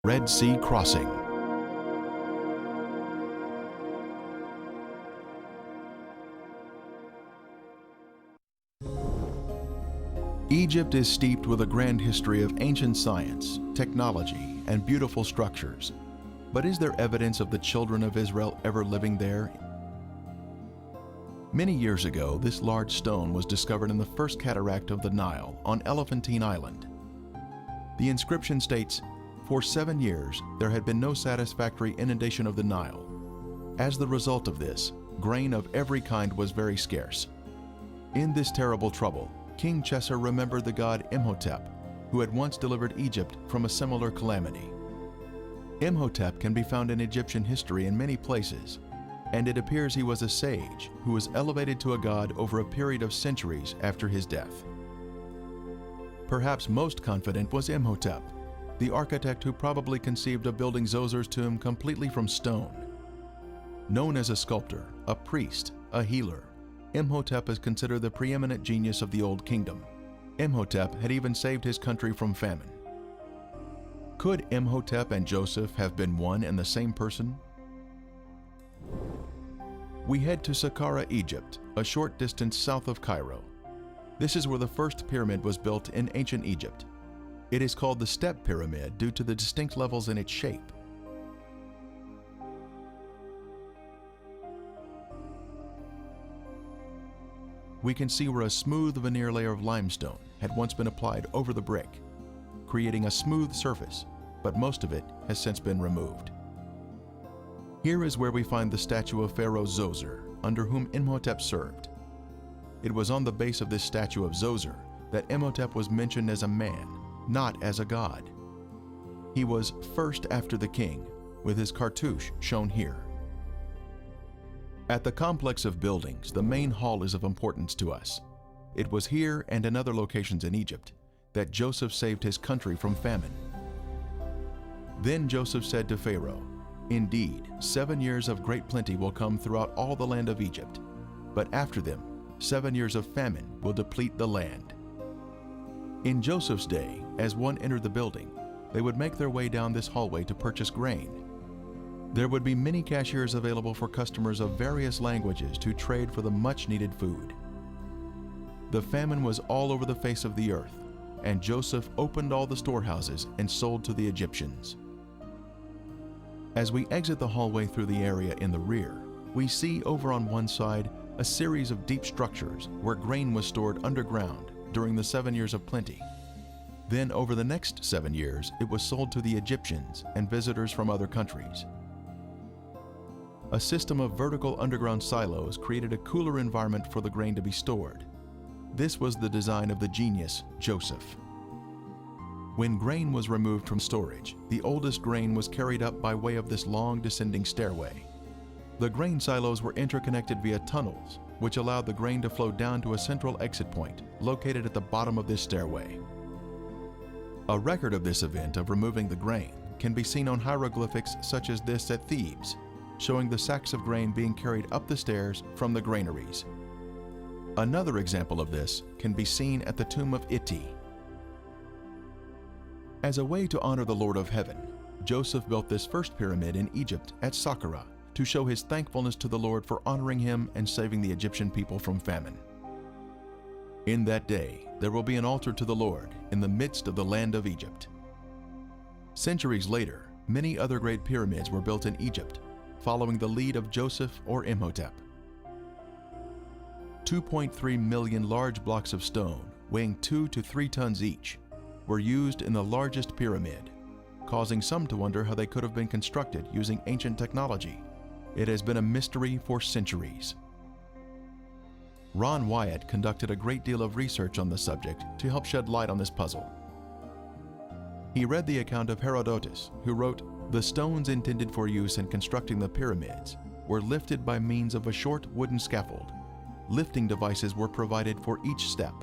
Red Sea crossing. Egypt is steeped with a grand history of ancient science, technology, and beautiful structures. But is there evidence of the children of Israel ever living there? Many years ago, this large stone was discovered in the first cataract of the Nile on Elephantine Island. The inscription states, "For 7 years, there had been no satisfactory inundation of the Nile. As the result of this, grain of every kind was very scarce. In this terrible trouble, King Chesser remembered the god Imhotep, who had once delivered Egypt from a similar calamity. Imhotep can be found in Egyptian history in many places, and it appears he was a sage who was elevated to a god over a period of centuries after his death. Perhaps most confident was Imhotep, the architect who probably conceived of building Zozer's tomb completely from stone. Known as a sculptor, a priest, a healer, Imhotep is considered the preeminent genius of the Old Kingdom. Imhotep had even saved his country from famine. Could Imhotep and Joseph have been one and the same person? We head to Saqqara, Egypt, a short distance south of Cairo. This is where the first pyramid was built in ancient Egypt. It is called the Step Pyramid due to the distinct levels in its shape. We can see where a smooth veneer layer of limestone had once been applied over the brick, creating a smooth surface, but most of it has since been removed. Here is where we find the statue of Pharaoh Zoser, under whom Imhotep served. It was on the base of this statue of Zoser that Imhotep was mentioned as a man, not as a god. He was first after the king, with his cartouche shown here. At the complex of buildings, the main hall is of importance to us. It was here and in other locations in Egypt that Joseph saved his country from famine. Then Joseph said to Pharaoh, "Indeed, 7 years of great plenty will come throughout all the land of Egypt, but after them, 7 years of famine will deplete the land." In Joseph's day, as one entered the building, they would make their way down this hallway to purchase grain. There would be many cashiers available for customers of various languages to trade for the much-needed food. The famine was all over the face of the earth, and Joseph opened all the storehouses and sold to the Egyptians. As we exit the hallway through the area in the rear, we see over on one side a series of deep structures where grain was stored underground during the 7 years of plenty. Then over the next 7 years, it was sold to the Egyptians and visitors from other countries. A system of vertical underground silos created a cooler environment for the grain to be stored. This was the design of the genius, Joseph. When grain was removed from storage, the oldest grain was carried up by way of this long descending stairway. The grain silos were interconnected via tunnels, which allowed the grain to flow down to a central exit point located at the bottom of this stairway. A record of this event of removing the grain can be seen on hieroglyphics such as this at Thebes, showing the sacks of grain being carried up the stairs from the granaries. Another example of this can be seen at the tomb of Iti. As a way to honor the Lord of Heaven, Joseph built this first pyramid in Egypt at Saqqara to show his thankfulness to the Lord for honoring him and saving the Egyptian people from famine. In that day, there will be an altar to the Lord in the midst of the land of Egypt. Centuries later, many other great pyramids were built in Egypt, following the lead of Joseph or Imhotep. 2.3 million large blocks of stone, weighing 2 to 3 tons each, were used in the largest pyramid, causing some to wonder how they could have been constructed using ancient technology. It has been a mystery for centuries. Ron Wyatt conducted a great deal of research on the subject to help shed light on this puzzle. He read the account of Herodotus, who wrote, "The stones intended for use in constructing the pyramids were lifted by means of a short wooden scaffold. Lifting devices were provided for each step."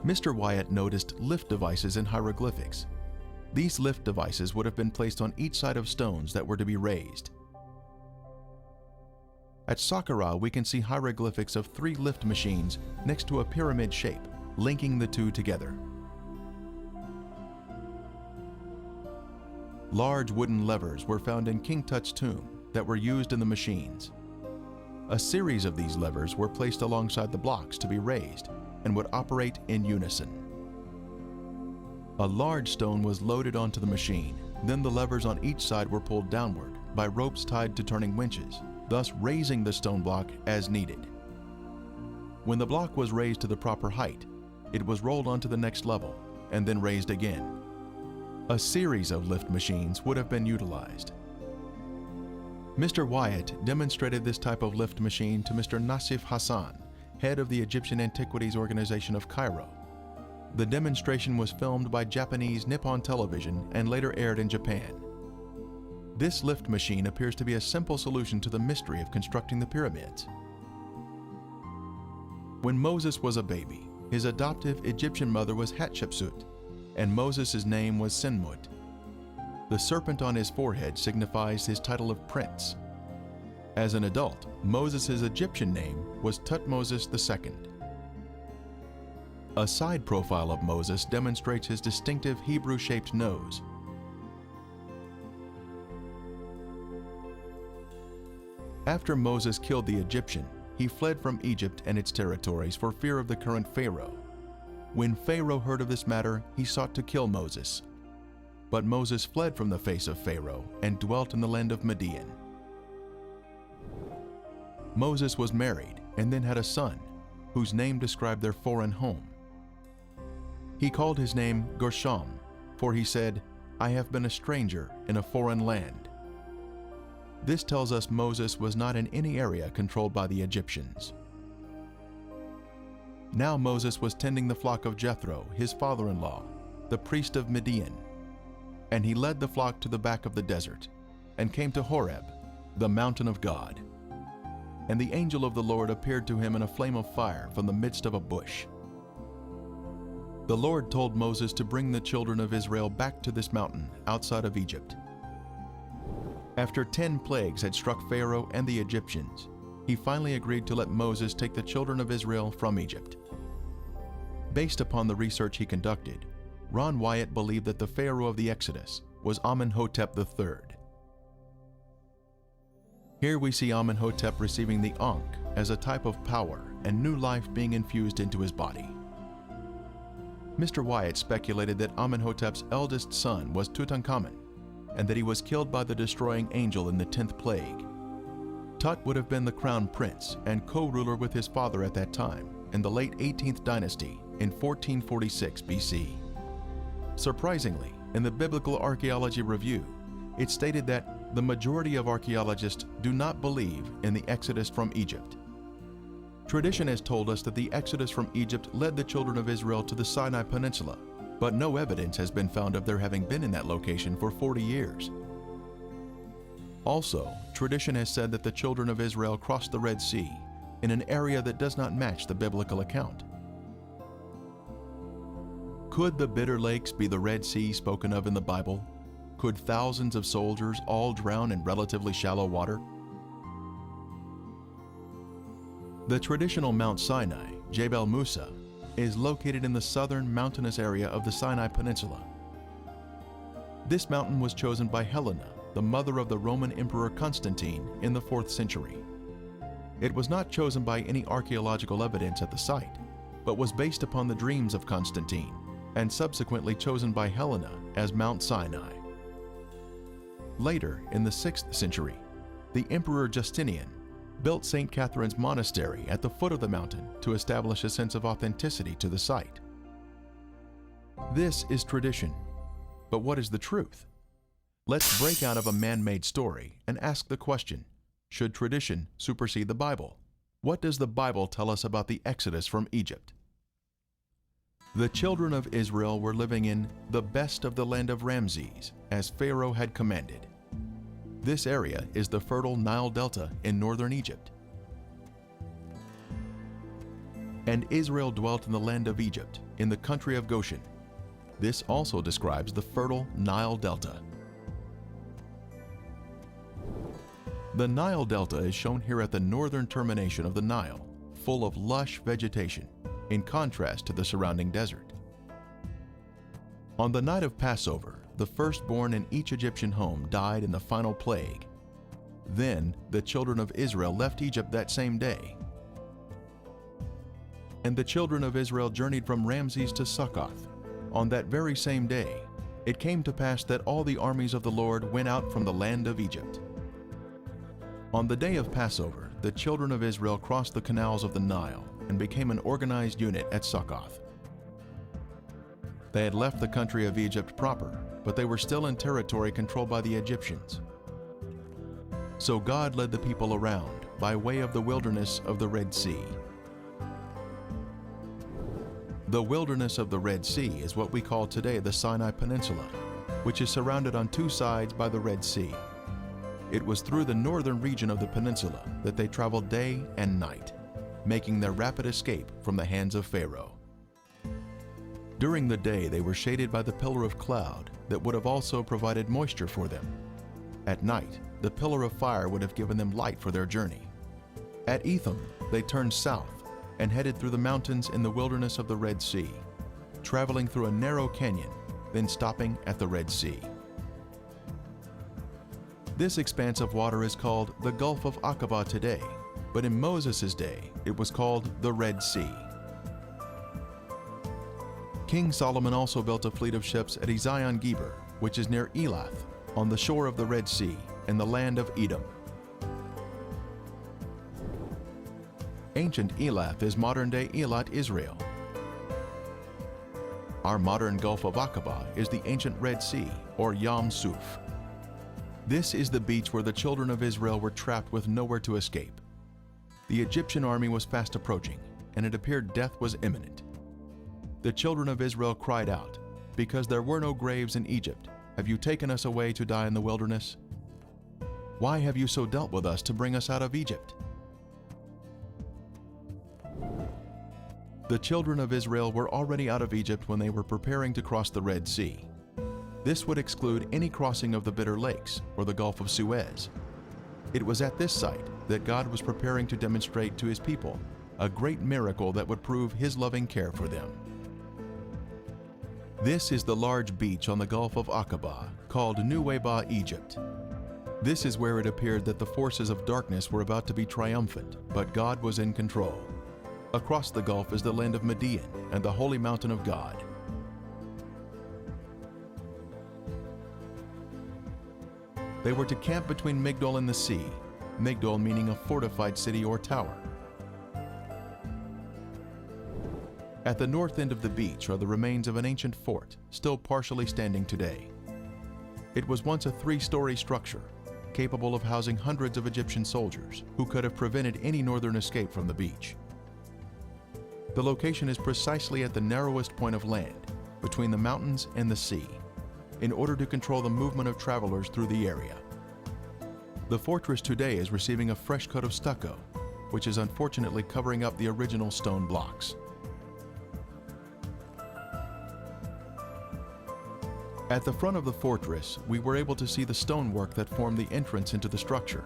Mr. Wyatt noticed lift devices in hieroglyphics. These lift devices would have been placed on each side of stones that were to be raised. At Saqqara, we can see hieroglyphics of 3 lift machines next to a pyramid shape, linking the two together. Large wooden levers were found in King Tut's tomb that were used in the machines. A series of these levers were placed alongside the blocks to be raised and would operate in unison. A large stone was loaded onto the machine, then the levers on each side were pulled downward by ropes tied to turning winches, thus raising the stone block as needed. When the block was raised to the proper height, it was rolled onto the next level and then raised again. A series of lift machines would have been utilized. Mr. Wyatt demonstrated this type of lift machine to Mr. Nassif Hassan, head of the Egyptian Antiquities Organization of Cairo. The demonstration was filmed by Japanese Nippon Television and later aired in Japan. This lift machine appears to be a simple solution to the mystery of constructing the pyramids. When Moses was a baby, his adoptive Egyptian mother was Hatshepsut, and Moses' name was Senmut. The serpent on his forehead signifies his title of prince. As an adult, Moses' Egyptian name was Tutmosis II. A side profile of Moses demonstrates his distinctive Hebrew-shaped nose. After Moses killed the Egyptian, he fled from Egypt and its territories for fear of the current Pharaoh. When Pharaoh heard of this matter, he sought to kill Moses. But Moses fled from the face of Pharaoh and dwelt in the land of Midian. Moses was married and then had a son, whose name described their foreign home. He called his name Gershom, for he said, "I have been a stranger in a foreign land." This tells us Moses was not in any area controlled by the Egyptians. Now Moses was tending the flock of Jethro, his father-in-law, the priest of Midian, and he led the flock to the back of the desert, and came to Horeb, the mountain of God. And the angel of the Lord appeared to him in a flame of fire from the midst of a bush. The Lord told Moses to bring the children of Israel back to this mountain outside of Egypt. After 10 plagues had struck Pharaoh and the Egyptians, he finally agreed to let Moses take the children of Israel from Egypt. Based upon the research he conducted, Ron Wyatt believed that the Pharaoh of the Exodus was Amenhotep III. Here we see Amenhotep receiving the Ankh as a type of power and new life being infused into his body. Mr. Wyatt speculated that Amenhotep's eldest son was Tutankhamun, and that he was killed by the destroying angel in the 10th plague. Tut would have been the crown prince and co-ruler with his father at that time in the late 18th dynasty in 1446 BC. Surprisingly, in the Biblical Archaeology Review, it stated that the majority of archaeologists do not believe in the Exodus from Egypt. Tradition has told us that the Exodus from Egypt led the children of Israel to the Sinai Peninsula, but no evidence has been found of their having been in that location for 40 years. Also, tradition has said that the children of Israel crossed the Red Sea in an area that does not match the biblical account. Could the bitter lakes be the Red Sea spoken of in the Bible? Could thousands of soldiers all drown in relatively shallow water? The traditional Mount Sinai, Jebel Musa, is located in the southern mountainous area of the Sinai Peninsula. This mountain was chosen by Helena, the mother of the Roman Emperor Constantine, in the 4th century. It was not chosen by any archaeological evidence at the site, but was based upon the dreams of Constantine, and subsequently chosen by Helena as Mount Sinai. Later, in the 6th century, the Emperor Justinian built St. Catherine's Monastery at the foot of the mountain to establish a sense of authenticity to the site. This is tradition, but what is the truth? Let's break out of a man-made story and ask the question, should tradition supersede the Bible? What does the Bible tell us about the Exodus from Egypt? The children of Israel were living in the best of the land of Ramses, as Pharaoh had commanded. This area is the fertile Nile Delta in northern Egypt. And Israel dwelt in the land of Egypt, in the country of Goshen. This also describes the fertile Nile Delta. The Nile Delta is shown here at the northern termination of the Nile, full of lush vegetation, in contrast to the surrounding desert. On the night of Passover, the firstborn in each Egyptian home died in the final plague. Then the children of Israel left Egypt that same day. And the children of Israel journeyed from Ramses to Succoth. On that very same day, it came to pass that all the armies of the Lord went out from the land of Egypt. On the day of Passover, the children of Israel crossed the canals of the Nile and became an organized unit at Succoth. They had left the country of Egypt proper, but they were still in territory controlled by the Egyptians. So God led the people around by way of the wilderness of the Red Sea. The wilderness of the Red Sea is what we call today the Sinai Peninsula, which is surrounded on two sides by the Red Sea. It was through the northern region of the peninsula that they traveled day and night, making their rapid escape from the hands of Pharaoh. During the day they were shaded by the pillar of cloud that would have also provided moisture for them. At night, the pillar of fire would have given them light for their journey. At Etham, they turned south and headed through the mountains in the wilderness of the Red Sea, traveling through a narrow canyon, then stopping at the Red Sea. This expanse of water is called the Gulf of Aqaba today, but in Moses' day, it was called the Red Sea. King Solomon also built a fleet of ships at Ezion-Geber, which is near Elath, on the shore of the Red Sea, in the land of Edom. Ancient Elath is modern-day Eilat, Israel. Our modern Gulf of Aqaba is the ancient Red Sea, or Yam Suf. This is the beach where the children of Israel were trapped with nowhere to escape. The Egyptian army was fast approaching, and it appeared death was imminent. The children of Israel cried out, "Because there were no graves in Egypt, have you taken us away to die in the wilderness? Why have you so dealt with us to bring us out of Egypt?" The children of Israel were already out of Egypt when they were preparing to cross the Red Sea. This would exclude any crossing of the Bitter Lakes or the Gulf of Suez. It was at this site that God was preparing to demonstrate to His people a great miracle that would prove His loving care for them. This is the large beach on the Gulf of Aqaba, called Nuweiba, Egypt. This is where it appeared that the forces of darkness were about to be triumphant, but God was in control. Across the gulf is the land of Midian and the holy mountain of God. They were to camp between Migdol and the sea, Migdol meaning a fortified city or tower. At the north end of the beach are the remains of an ancient fort, still partially standing today. It was once a 3-story structure, capable of housing hundreds of Egyptian soldiers who could have prevented any northern escape from the beach. The location is precisely at the narrowest point of land, between the mountains and the sea, in order to control the movement of travelers through the area. The fortress today is receiving a fresh coat of stucco, which is unfortunately covering up the original stone blocks. At the front of the fortress, we were able to see the stonework that formed the entrance into the structure.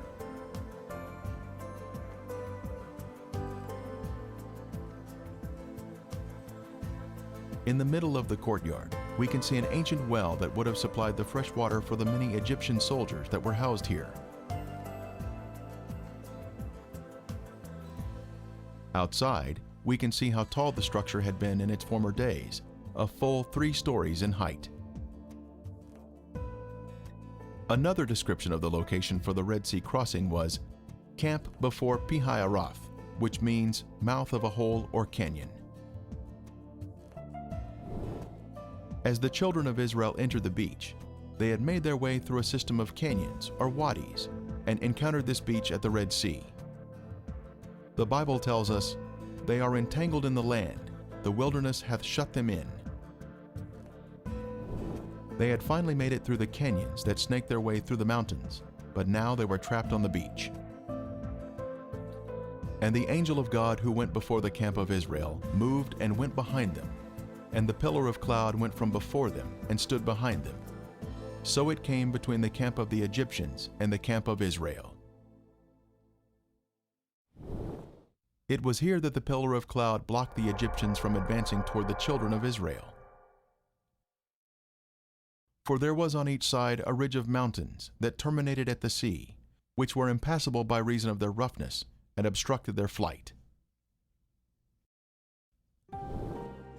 In the middle of the courtyard, we can see an ancient well that would have supplied the fresh water for the many Egyptian soldiers that were housed here. Outside, we can see how tall the structure had been in its former days, a full 3 stories in height. Another description of the location for the Red Sea crossing was camp before Pi-Hahiroth, which means mouth of a hole or canyon. As the children of Israel entered the beach, they had made their way through a system of canyons or wadis and encountered this beach at the Red Sea. The Bible tells us, "They are entangled in the land, the wilderness hath shut them in." They had finally made it through the canyons that snaked their way through the mountains, but now they were trapped on the beach. And the angel of God who went before the camp of Israel moved and went behind them, and the pillar of cloud went from before them and stood behind them. So it came between the camp of the Egyptians and the camp of Israel. It was here that the pillar of cloud blocked the Egyptians from advancing toward the children of Israel. For there was on each side a ridge of mountains that terminated at the sea, which were impassable by reason of their roughness, and obstructed their flight.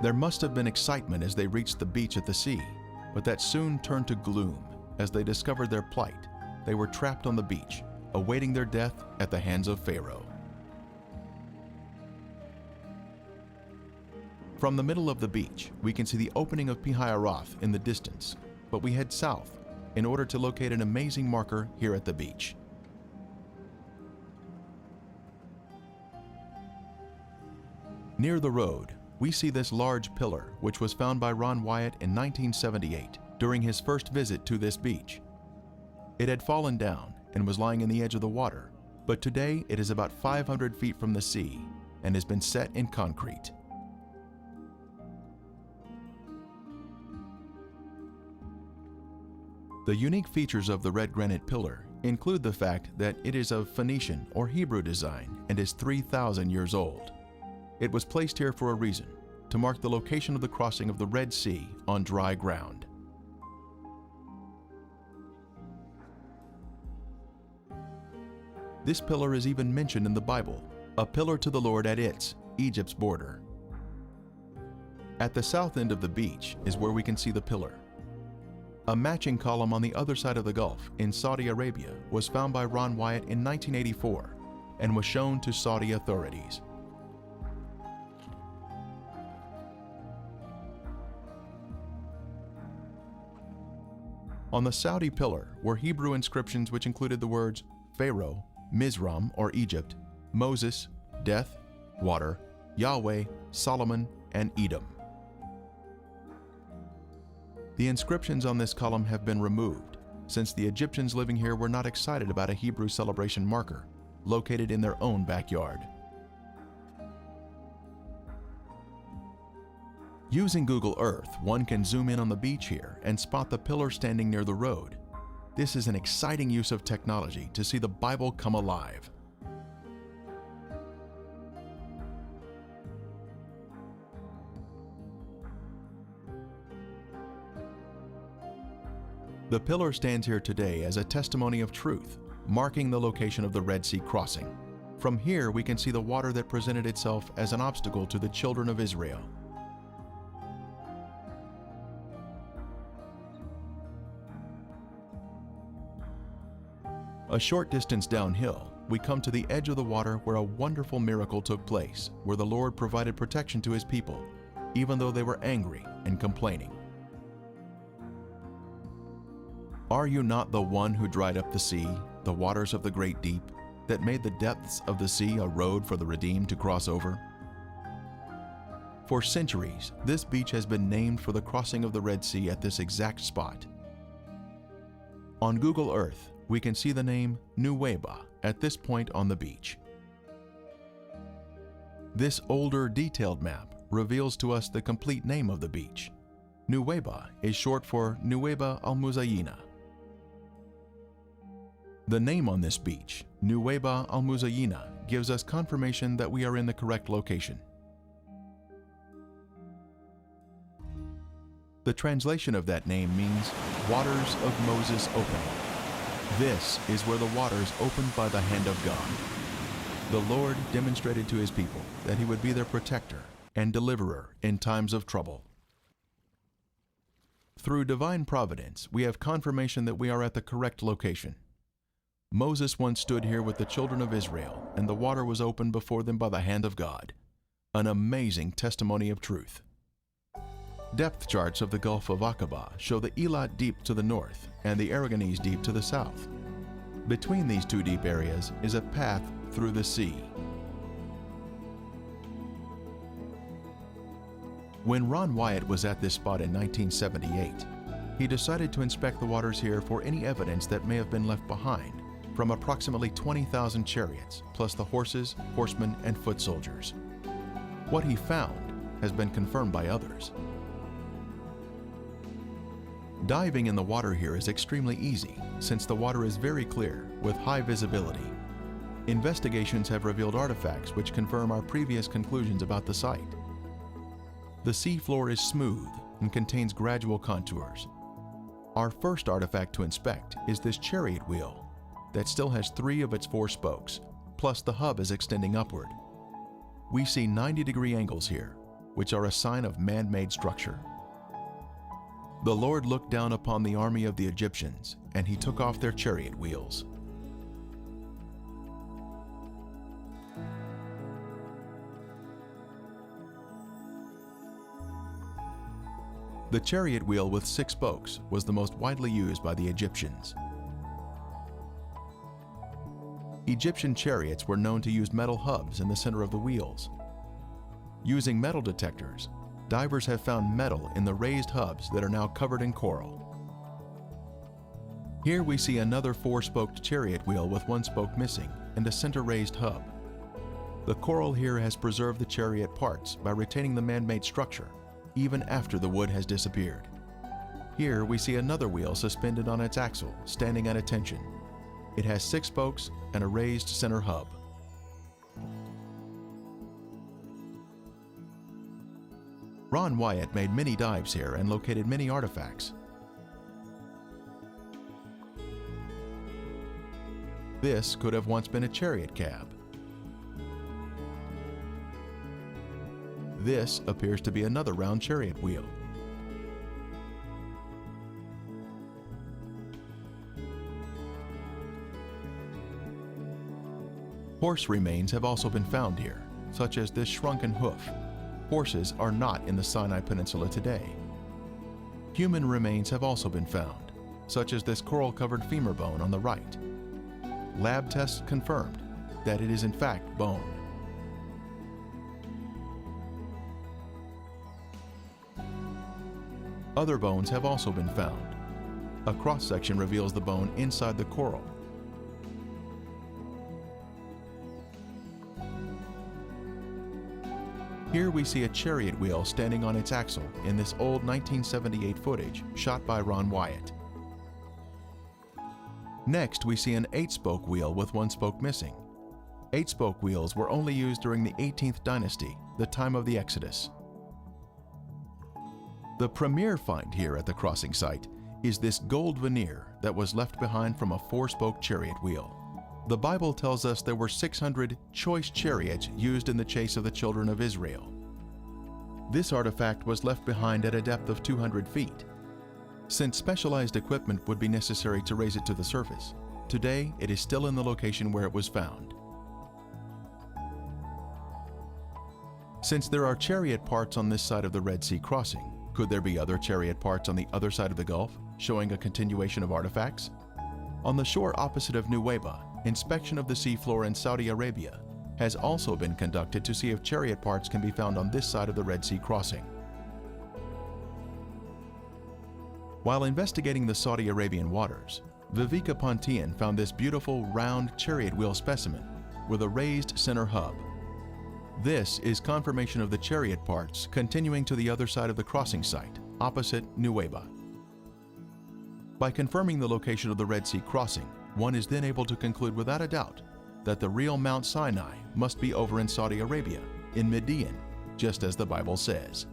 There must have been excitement as they reached the beach at the sea, but that soon turned to gloom as they discovered their plight. They were trapped on the beach, awaiting their death at the hands of Pharaoh. From the middle of the beach, we can see the opening of Pi-hahiroth in the distance, but we head south in order to locate an amazing marker here at the beach. Near the road, we see this large pillar which was found by Wyatt in 1978 during his first visit to this beach. It had fallen down and was lying in the edge of the water, but today it is about 500 feet from the sea and has been set in concrete. The unique features of the red granite pillar include the fact that it is of Phoenician or Hebrew design and is 3,000 years old. It was placed here for a reason, to mark the location of the crossing of the Red Sea on dry ground. This pillar is even mentioned in the Bible, a pillar to the Lord at Egypt's border. At the south end of the beach is where we can see the pillar. A matching column on the other side of the Gulf in Saudi Arabia was found by Wyatt in 1984 and was shown to Saudi authorities. On the Saudi pillar were Hebrew inscriptions which included the words Pharaoh, Mizraim or Egypt, Moses, death, water, Yahweh, Solomon, and Edom. The inscriptions on this column have been removed, since the Egyptians living here were not excited about a Hebrew celebration marker located in their own backyard. Using Google Earth, one can zoom in on the beach here and spot the pillar standing near the road. This is an exciting use of technology to see the Bible come alive. The pillar stands here today as a testimony of truth, marking the location of the Red Sea crossing. From here, we can see the water that presented itself as an obstacle to the children of Israel. A short distance downhill, we come to the edge of the water where a wonderful miracle took place, where the Lord provided protection to His people, even though they were angry and complaining. Are you not the one who dried up the sea, the waters of the great deep, that made the depths of the sea a road for the redeemed to cross over? For centuries, this beach has been named for the crossing of the Red Sea at this exact spot. On Google Earth, we can see the name Nuweiba at this point on the beach. This older, detailed map reveals to us the complete name of the beach. Nuweiba is short for Nuweiba al-Muzayina. The name on this beach, Nuweiba al-Muzayina, gives us confirmation that we are in the correct location. The translation of that name means waters of Moses opening. This is where the waters opened by the hand of God. The Lord demonstrated to His people that He would be their protector and deliverer in times of trouble. Through divine providence, we have confirmation that we are at the correct location. Moses once stood here with the children of Israel, and the water was opened before them by the hand of God. An amazing testimony of truth. Depth charts of the Gulf of Aqaba show the Eilat Deep to the north and the Aragonese Deep to the south. Between these two deep areas is a path through the sea. When Wyatt was at this spot in 1978, he decided to inspect the waters here for any evidence that may have been left behind from approximately 20,000 chariots, plus the horses, horsemen, and foot soldiers. What he found has been confirmed by others. Diving in the water here is extremely easy, since the water is very clear with high visibility. Investigations have revealed artifacts which confirm our previous conclusions about the site. The sea floor is smooth and contains gradual contours. Our first artifact to inspect is this chariot wheel that still has 3 of its 4 spokes, plus the hub is extending upward. We see 90-degree angles here, which are a sign of man-made structure. The Lord looked down upon the army of the Egyptians, and he took off their chariot wheels. The chariot wheel with 6 spokes was the most widely used by the Egyptians. Egyptian chariots were known to use metal hubs in the center of the wheels. Using metal detectors, divers have found metal in the raised hubs that are now covered in coral. Here we see another 4-spoked chariot wheel with 1 spoke missing and a center raised hub. The coral here has preserved the chariot parts by retaining the man-made structure, even after the wood has disappeared. Here we see another wheel suspended on its axle, standing at attention. It has 6 spokes and a raised center hub. Ron Wyatt made many dives here and located many artifacts. This could have once been a chariot cab. This appears to be another round chariot wheel. Horse remains have also been found here, such as this shrunken hoof. Horses are not in the Sinai Peninsula today. Human remains have also been found, such as this coral-covered femur bone on the right. Lab tests confirmed that it is in fact bone. Other bones have also been found. A cross-section reveals the bone inside the coral. Here we see a chariot wheel standing on its axle in this old 1978 footage shot by Ron Wyatt. Next, we see an 8-spoke wheel with 1 spoke missing. 8-spoke wheels were only used during the 18th dynasty, the time of the Exodus. The premier find here at the crossing site is this gold veneer that was left behind from a 4-spoke chariot wheel. The Bible tells us there were 600 choice chariots used in the chase of the children of Israel. This artifact was left behind at a depth of 200 feet. Since specialized equipment would be necessary to raise it to the surface, today it is still in the location where it was found. Since there are chariot parts on this side of the Red Sea crossing, could there be other chariot parts on the other side of the Gulf, showing a continuation of artifacts? On the shore opposite of Nuweiba, inspection of the seafloor in Saudi Arabia has also been conducted to see if chariot parts can be found on this side of the Red Sea crossing. While investigating the Saudi Arabian waters, Viveka Pontian found this beautiful round chariot wheel specimen with a raised center hub. This is confirmation of the chariot parts continuing to the other side of the crossing site, opposite Nuweiba. By confirming the location of the Red Sea crossing, one is then able to conclude without a doubt that the real Mount Sinai must be over in Saudi Arabia, in Midian, just as the Bible says.